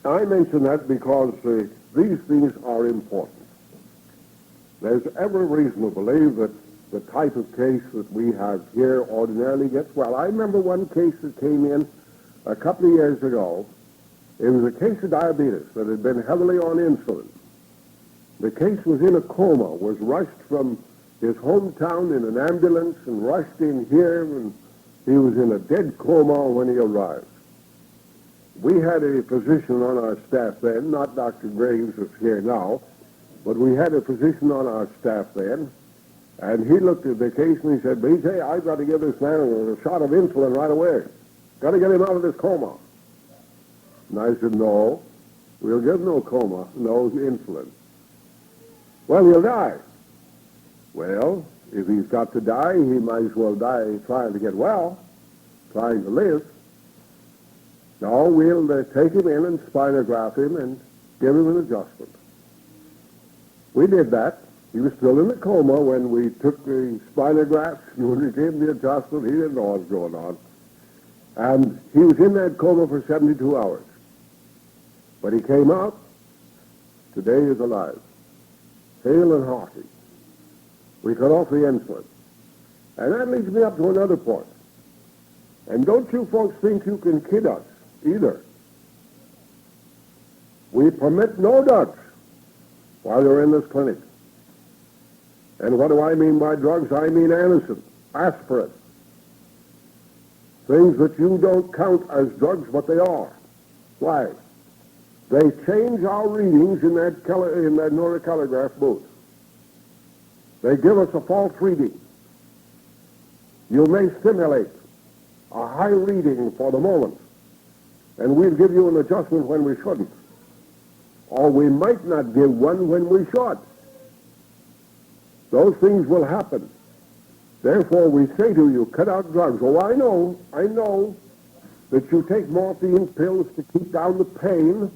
I mention that because these things are important. There's every reason to believe that the type of case that we have here ordinarily gets well. I remember one case that came in a couple of years ago. It was a case of diabetes that had been heavily on insulin. The case was in a coma, was rushed from his hometown in an ambulance and rushed in here, and he was in a dead coma when he arrived. We had a physician on our staff then, not Dr. Graves that's here now, but we had a physician on our staff then, and he looked at the case and he said, BJ, I've got to give this man a shot of insulin right away. Got to get him out of this coma. And I said, no, we'll give no coma, no insulin. Well, he'll die. Well, if he's got to die, he might as well die trying to get well, trying to live. No, we'll take him in and spinograph him and give him an adjustment. We did that. He was still in the coma when we took the spinographs, and when we gave him the adjustment, he didn't know what was going on. And he was in that coma for 72 hours. But he came out. Today he's alive, hale and hearty. We cut off the insulin. And that leads me up to another point. And don't you folks think you can kid us either. We permit no drugs while you're in this clinic. And what do I mean by drugs? I mean Anacin, aspirin. Things that you don't count as drugs, but they are. Why? They change our readings in that neurocalligraph booth. They give us a false reading. You may stimulate a high reading for the moment, and we'll give you an adjustment when we shouldn't. Or we might not give one when we should. Those things will happen. Therefore, we say to you, cut out drugs. Oh, I know that you take morphine pills to keep down the pain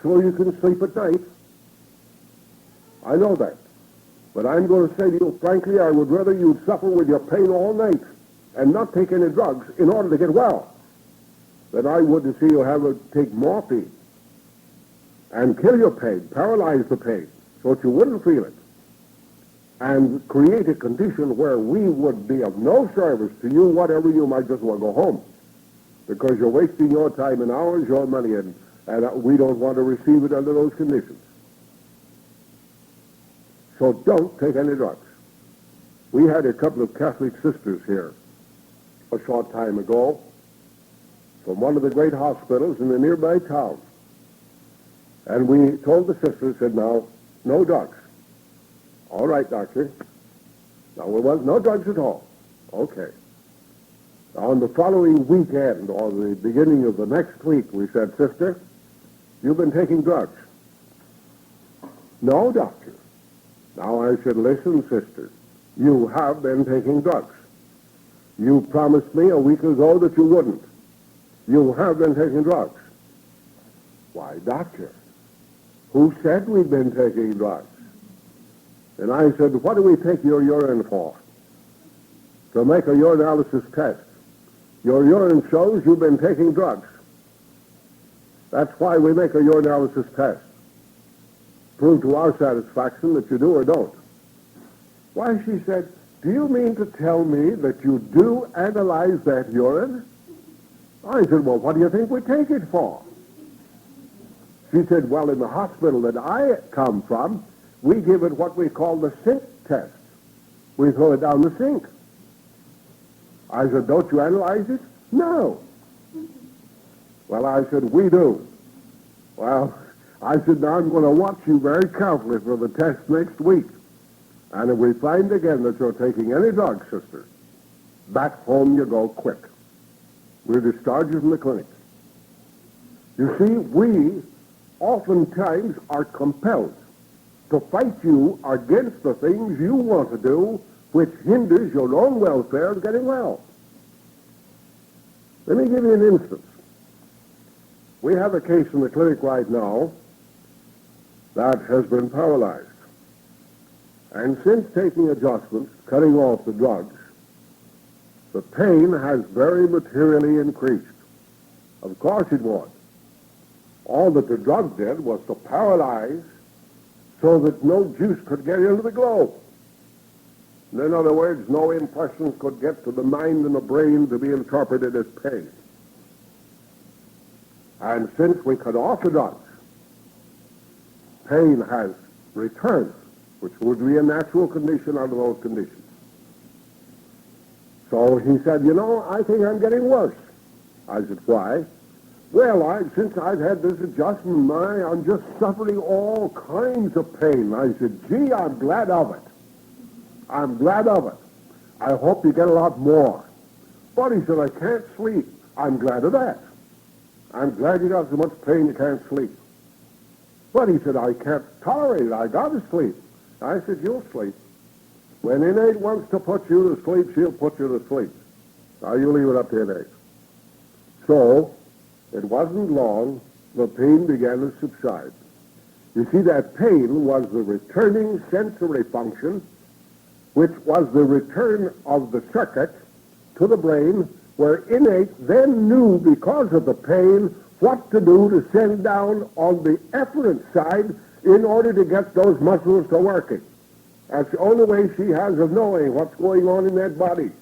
so you can sleep at night. I know that. But I'm going to say to you, frankly, I would rather you'd suffer with your pain all night and not take any drugs in order to get well than I would to see you have to take morphine and kill your pain, paralyze the pain, so that you wouldn't feel it, and create a condition where we would be of no service to you, whatever, you might just want to go home, because you're wasting your time and ours, your money, and we don't want to receive it under those conditions. So don't take any drugs. We had a couple of Catholic sisters here a short time ago from one of the great hospitals in the nearby town. And we told the sisters, said, now, no drugs. All right, doctor. Now, there was no drugs at all. Okay. Now, on the following weekend, or the beginning of the next week, we said, sister, you've been taking drugs. No, doctor. Now, I said, listen, sister, you have been taking drugs. You promised me a week ago that you wouldn't. You have been taking drugs. Why, doctor, who said we've been taking drugs? And I said, what do we take your urine for? To make a urinalysis test. Your urine shows you've been taking drugs. That's why we make a urinalysis test. Prove to our satisfaction that you do or don't. Why, she said, do you mean to tell me that you do analyze that urine? I said, well, what do you think we take it for? She said, well, in the hospital that I come from, we give it what we call the sink test. We throw it down the sink. I said, don't you analyze it? No. Well, I said, we do. Well, I said, now I'm going to watch you very carefully for the test next week. And if we find again that you're taking any drugs, sister, back home you go quick. We'll discharge you from the clinic. You see, we oftentimes are compelled to fight you against the things you want to do, which hinders your own welfare of getting well. Let me give you an instance. We have a case in the clinic right now that has been paralyzed. And since taking adjustments, cutting off the drugs, the pain has very materially increased. Of course it would. All that the drug did was to paralyze so that no juice could get into the globe. In other words, no impressions could get to the mind and the brain to be interpreted as pain. And since we cut off the drugs, pain has returned, which would be a natural condition under those conditions. So he said, you know, I think I'm getting worse. I said, why? Well, since I've had this adjustment, I'm just suffering all kinds of pain. I said, gee, I'm glad of it. I'm glad of it. I hope you get a lot more. But he said, I can't sleep. I'm glad of that. I'm glad you got so much pain you can't sleep. But he said, I can't tolerate it. I got to sleep. I said, you'll sleep. When Innate wants to put you to sleep, she'll put you to sleep. Now, you leave it up to Innate. So, it wasn't long, the pain began to subside. You see, that pain was the returning sensory function, which was the return of the circuit to the brain, where Innate then knew, because of the pain, what to do to send down on the efferent side in order to get those muscles to working. That's the only way she has of knowing what's going on in that body,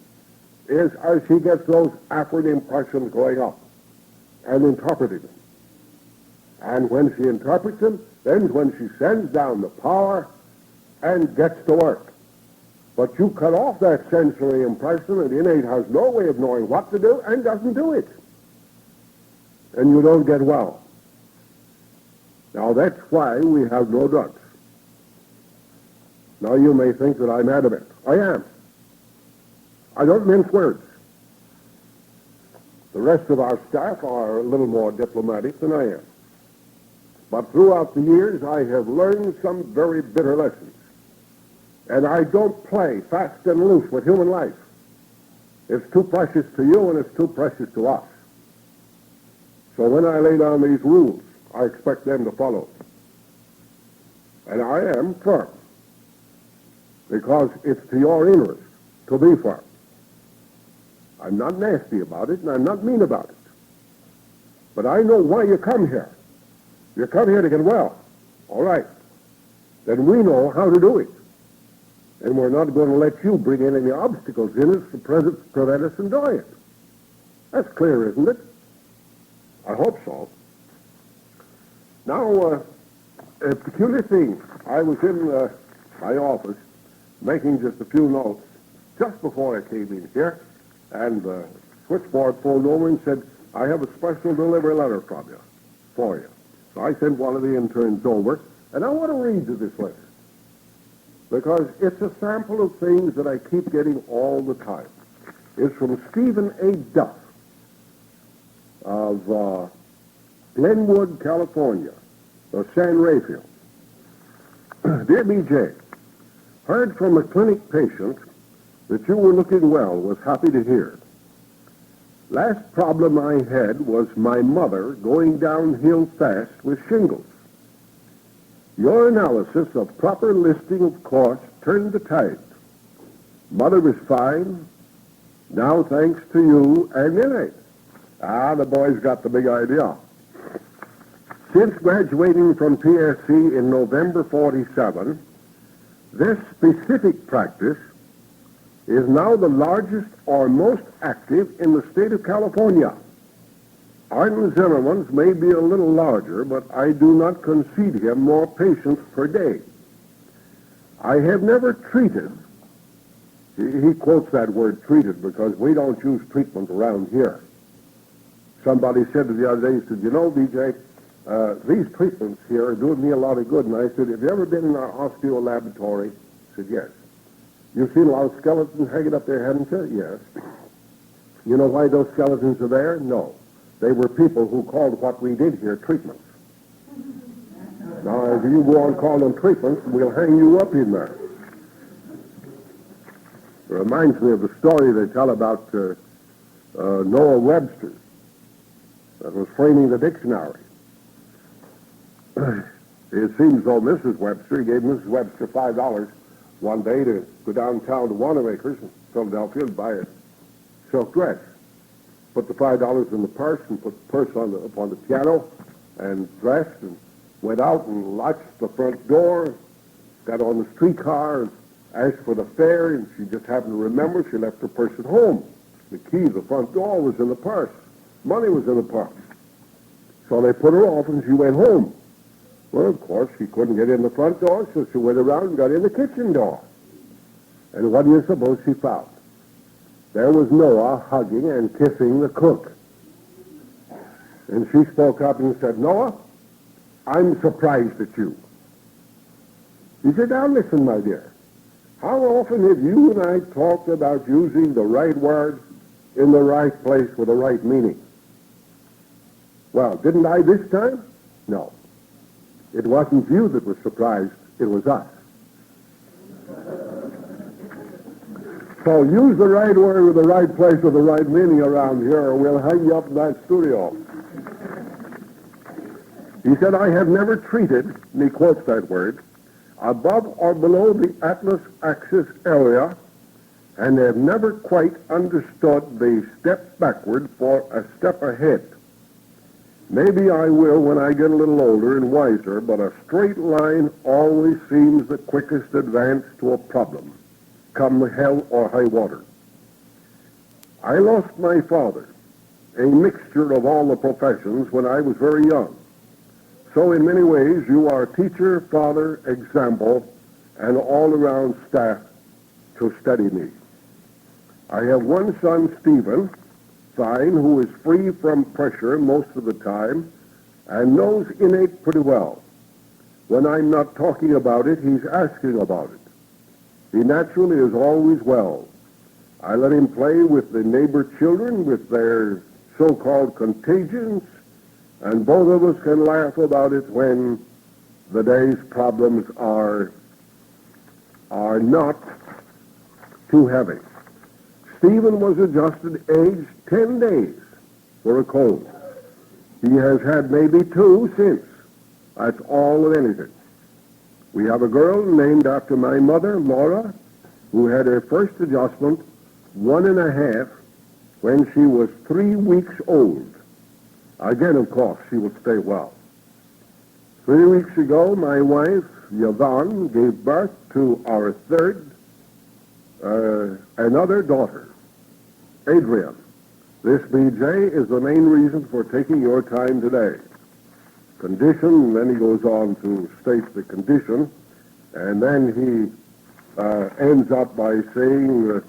is as she gets those afferent impressions going up and interpreting them. And when she interprets them, then when she sends down the power and gets to work. But you cut off that sensory impression, and Innate has no way of knowing what to do and doesn't do it. And you don't get well. Now, that's why we have no drugs. Now, you may think that I'm adamant. I am. I don't mince words. The rest of our staff are a little more diplomatic than I am. But throughout the years, I have learned some very bitter lessons. And I don't play fast and loose with human life. It's too precious to you, and it's too precious to us. So when I lay down these rules, I expect them to follow. And I am firm, because it's to your interest to be firm. I'm not nasty about it, and I'm not mean about it. But I know why you come here. You come here to get well. All right. then we know how to do it. And we're not going to let you bring in any obstacles in us to prevent us from doing it. That's clear, isn't it? I hope so. Now, a peculiar thing. I was in my office making just a few notes just before I came in here, and the switchboard phoned over and said, I have a special delivery letter from you, for you. So I sent one of the interns over, and I want to read you this letter, because it's a sample of things that I keep getting all the time. It's from Stephen A. Duff of Glenwood, California, or San Rafael. Dear BJ, heard from a clinic patient that you were looking well, was happy to hear. Last problem I had was my mother going downhill fast with shingles. Your analysis of proper listing of costs turned the tide. Mother is fine, now thanks to you and Nene. The boy's got the big idea. Since graduating from PSC in November 47, this specific practice is now the largest or most active in the state of California. Arden Zimmerman's may be a little larger, but I do not concede him more patients per day. I have never treated, he quotes that word treated because we don't use treatment around here. Somebody said to the other day, he said, you know, BJ, these treatments here are doing me a lot of good. And I said, have you ever been in our osteo laboratory? He said, yes. You've seen a lot of skeletons hanging up there, haven't you? Yes. You know why those skeletons are there? No. They were people who called what we did here treatments. Now, if you go on calling them treatments, we'll hang you up in there. It reminds me of the story they tell about Noah Webster that was framing the dictionary. It seems though Mrs. Webster, he gave Mrs. Webster $5 one day to go downtown to Wanamaker's in Philadelphia and buy a silk dress. Put the $5 in the purse and put the purse upon the piano and dressed and went out and latched the front door, got on the streetcar and asked for the fare, and she just happened to remember she left her purse at home. The key to the front door was in the purse. Money was in the purse. So they put her off and she went home. Well, of course, she couldn't get in the front door, so she went around and got in the kitchen door. And what do you suppose she found? There was Noah hugging and kissing the cook. And she spoke up and said, Noah, I'm surprised at you. He said, now listen, my dear. How often have you and I talked about using the right word in the right place with the right meaning? Well, didn't I this time? No. It wasn't you that was surprised, it was us. So use the right word with the right place with the right meaning around here, or we'll hang you up in that studio. He said, I have never treated, and he quotes that word, above or below the Atlas axis area, and have never quite understood the step backward for a step ahead. Maybe I will when I get a little older and wiser, but a straight line always seems the quickest advance to a problem, come hell or high water. I lost my father, a mixture of all the professions, when I was very young. So in many ways, you are teacher, father, example, and all-around staff to study me. I have one son, Stephen, fine, who is free from pressure most of the time and knows innate pretty well. When I'm not talking about it, he's asking about it. He naturally is always well. I let him play with the neighbor children with their so-called contagions, and both of us can laugh about it when the day's problems are not too heavy. Stephen was adjusted aged 10 days for a cold. He has had maybe 2 since. That's all of anything. We have a girl named after my mother, Laura, who had her first adjustment 1.5 when she was 3 weeks old. Again, of course, she will stay well. 3 weeks ago, my wife, Yvonne, gave birth to our third, another daughter, Adrian. This, BJ, is the main reason for taking your time today. Condition, and then he goes on to state the condition, and then he ends up by saying,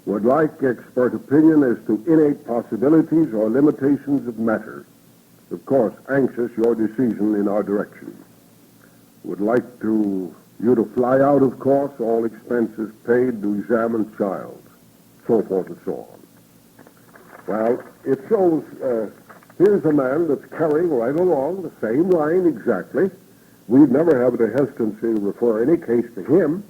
would like expert opinion as to innate possibilities or limitations of matter. Of course, anxious your decision in our direction. Would like you to fly out, of course, all expenses paid to examine child, so forth and so on. Well, it shows, here's a man that's carrying right along the same line exactly. We'd never have the hesitancy to refer any case to him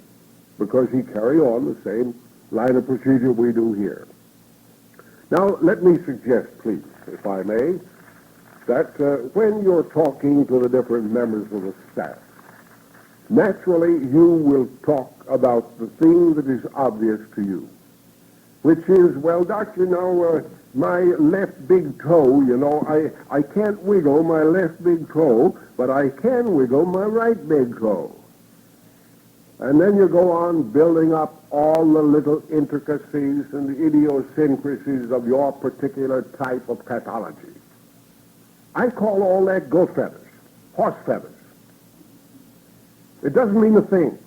because he carry on the same line of procedure we do here. Now, let me suggest, please, if I may, that when you're talking to the different members of the staff, naturally you will talk about the thing that is obvious to you, which is, well, Doc, my left big toe, I can't wiggle my left big toe, but I can wiggle my right big toe. And then you go on building up all the little intricacies and the idiosyncrasies of your particular type of pathology. I call all that goat feathers, horse feathers. It doesn't mean a thing.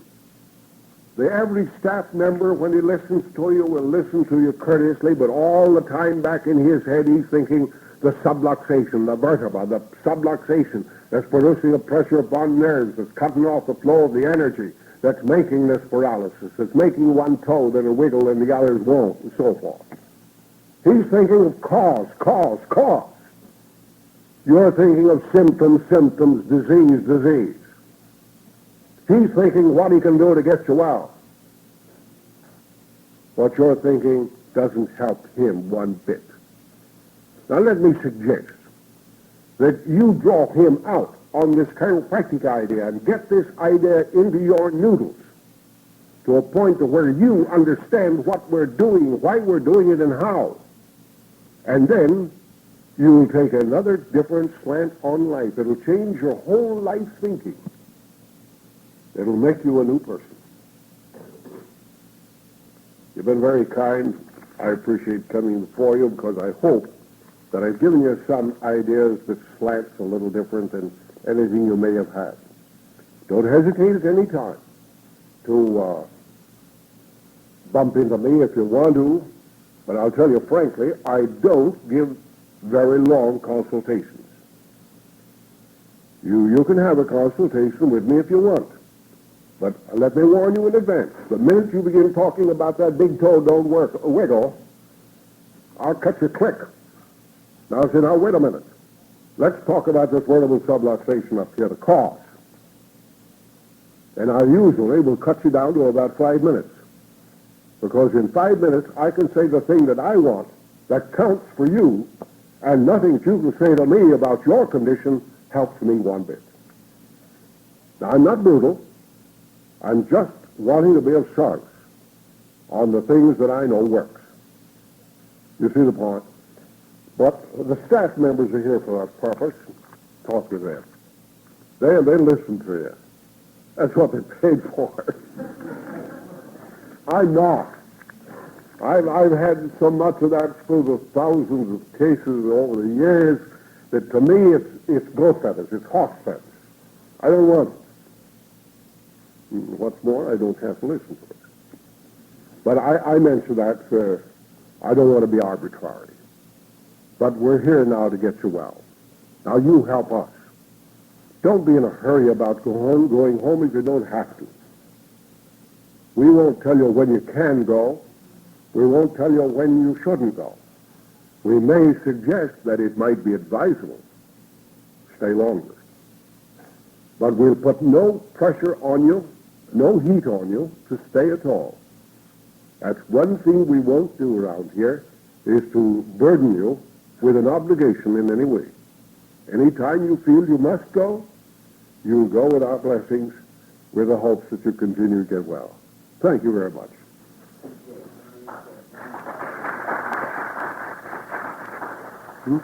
The average staff member, when he listens to you, will listen to you courteously, but all the time back in his head, he's thinking the subluxation, the vertebra, the subluxation that's producing a pressure upon nerves, that's cutting off the flow of the energy, that's making this paralysis, that's making one toe that'll wiggle and the others won't, and so forth. He's thinking of cause. You're thinking of symptoms, disease. He's thinking what he can do to get you well. What you're thinking doesn't help him one bit. Now let me suggest that you draw him out on this chiropractic idea and get this idea into your noodles to a point to where you understand what we're doing, why we're doing it, and how. And then you'll take another different slant on life. It'll change your whole life thinking. It'll make you a new person. You've been very kind. I appreciate coming before you because I hope that I've given you some ideas that slants a little different than anything you may have had. Don't hesitate at any time to bump into me if you want to, but I'll tell you frankly, I don't give very long consultations. You can have a consultation with me if you want. But let me warn you in advance. The minute you begin talking about that big toe don't wiggle, I'll cut you quick. Now, I say, now, wait a minute. Let's talk about this vertebral subluxation up here, the cause. And I usually will cut you down to about 5 minutes. Because in 5 minutes, I can say the thing that I want that counts for you, and nothing that you can say to me about your condition helps me one bit. Now, I'm not brutal. I'm just wanting to be of service on the things that I know works. You see the point? But the staff members are here for that purpose. Talk to them. They listen to you. That's what they're paid for. I'm not. I've had so much of that through the thousands of cases over the years that to me it's goat feathers, it's horse feathers. I don't want it. What's more, I don't have to listen to it. But I mention that I don't want to be arbitrary. But we're here now to get you well. Now you help us. Don't be in a hurry about going home if you don't have to. We won't tell you when you can go. We won't tell you when you shouldn't go. We may suggest that it might be advisable to stay longer. But we'll put no pressure on you, no heat on you to stay at all. That's one thing we won't do around here, is to burden you with an obligation in any way. Anytime you feel you must go, you'll go with our blessings with the hopes that you continue to get well. Thank you very much. Hmm?